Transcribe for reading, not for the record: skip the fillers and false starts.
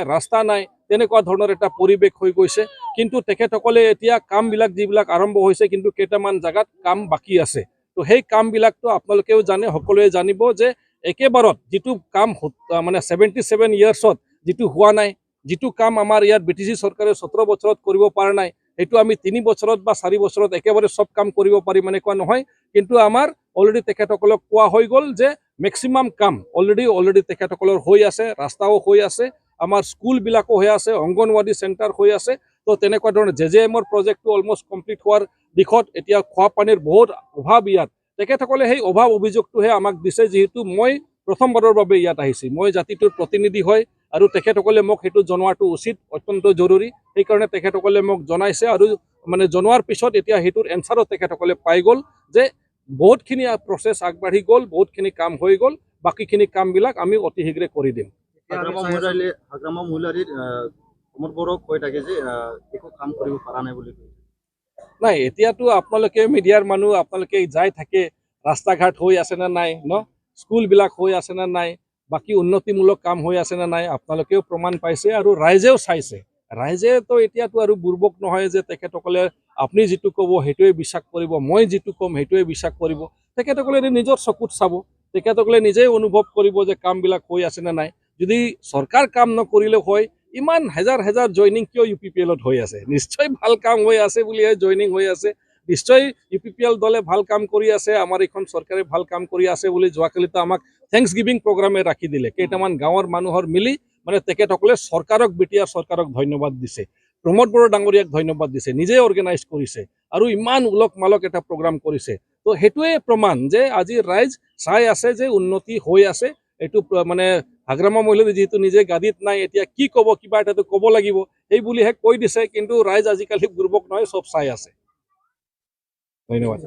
ৰাস্তা নাই, তেনেকুৱা ধৰণৰ এটা পৰিৱেশ হৈ গৈছে। কিন্তু তেখেতসকলে এতিয়া কামবিলাক যিবিলাক আৰম্ভ হৈছে, কিন্তু কেইটামান জাগাত কাম বাকী আছে। তো সেই কামবিলাকতো আপোনালোকেও জানে, সকলোৱে জানিব যে একেবাৰত যিটো কাম মানে 77 ইয়াৰ্ছত যিটো হোৱা নাই, যিটো কাম আমাৰ ইয়াত BTC চৰকাৰে 17 বছৰত কৰিব পৰা নাই, সেইটো আমি 3 বছৰত বা 4 বছৰত একেবাৰে সব কাম কৰিব পাৰিম এনেকুৱা নহয়। কিন্তু আমাৰ অলৰেডি তেখেতসকলক কোৱা হৈ গ'ল যে মেক্সিমাম কাম অলৰেডি তেখেতসকলৰ হৈ আছে, ৰাস্তাও হৈ আছে, আমাৰ স্কুলবিলাকো হৈ আছে, অংগনৱাড়ী চেণ্টাৰ হৈ আছে। তো তেনেকুৱা ধৰণে JJMৰ প্ৰজেক্টটো অলমষ্ট কমপ্লিট হোৱাৰ দিশত। এতিয়া খোৱা পানীৰ বহুত অভাৱ ইয়াত। তেখেতসকলে সেই অভাৱ অভিযোগটোহে আমাক দিছে, যিহেতু মই প্ৰথমবাৰৰ বাবে ইয়াত আহিছোঁ। মই জাতিটোৰ প্ৰতিনিধি হয় আৰু তেখেতসকলে মোক সেইটো জনোৱাটো উচিত, অত্যন্ত জৰুৰী। সেইকাৰণে তেখেতসকলে মোক জনাইছে আৰু মানে জনোৱাৰ পিছত এতিয়া সেইটোৰ এনচাৰো তেখেতসকলে পাই গ'ল যে বহুতখিনি প্ৰচেছ আগবাঢ়ি গ'ল, বহুতখিনি কাম হৈ গ'ল, বাকীখিনি কামবিলাক আমি অতি শীঘ্ৰে কৰি দিম। হাগ্ৰামা মহিলাৰীৰ অমৰ বড়োক কৈ থাকে যে একো কাম কৰিব পৰা নাই বুলি কয়। নাই, এতিয়াতো আপোনালোকে মিডিয়াৰ মানুহ, আপোনালোকে যাই থাকে, ৰাস্তা ঘাট হৈ আছে নে নাই ন, স্কুলবিলাক হৈ আছে নে নাই, বাকী উন্নতিমূলক কাম হৈ আছে নে নাই, আপোনালোকেও প্ৰমাণ পাইছে আৰু ৰাইজেও চাইছে। ৰাইজেতো এতিয়াতো আৰু বুৰ্বক নহয় যে তেখেতসকলে আপুনি যিটো ক'ব সেইটোৱে বিশ্বাস কৰিব, মই যিটো ক'ম সেইটোৱে বিশ্বাস কৰিব। তেখেতসকলে নিজৰ চকুত চাব, তেখেতসকলে নিজেই অনুভৱ কৰিব যে কামবিলাক হৈ আছে নে নাই। যদি চৰকাৰ কাম নকৰিলেও হয়, ইমান হাজাৰ হাজাৰ জইনিং কিয় UPPLত হৈ আছে? নিশ্চয় ভাল কাম হৈ আছে বুলিহে জইনিং হৈ আছে। নিশ্চয় UPPL দলে ভাল কাম কৰি আছে, আমাৰ এইখন চৰকাৰে ভাল কাম কৰি আছে বুলি যোৱাকালিতো আমাক থেংকছ গিভিং প্ৰগ্ৰামে ৰাখি দিলে। কেইটামান গাঁৱৰ মানুহৰ মিলি মানে তেখেতসকলে চৰকাৰক BTR চৰকাৰক ধন্যবাদ দিছে, প্ৰমোদ বড়ো ডাঙৰীয়াক ধন্যবাদ দিছে, নিজে অৰ্গেনাইজ কৰিছে আৰু ইমান উলক মালক এটা প্ৰগ্ৰাম কৰিছে। তো সেইটোৱে প্ৰমাণ যে আজি ৰাইজ চাই আছে যে উন্নতি হৈ আছে। এইটো মানে হাগ্ৰামা মহিলাই যিহেতু নিজে গাদীত নাই, এতিয়া কি ক'ব, কিবা এটাতো ক'ব লাগিব, সেই বুলিহে কৈ দিছে। কিন্তু ৰাইজ আজিকালি বুৰ্বক নহয়, চব চাই আছে। ধন্যবাদ।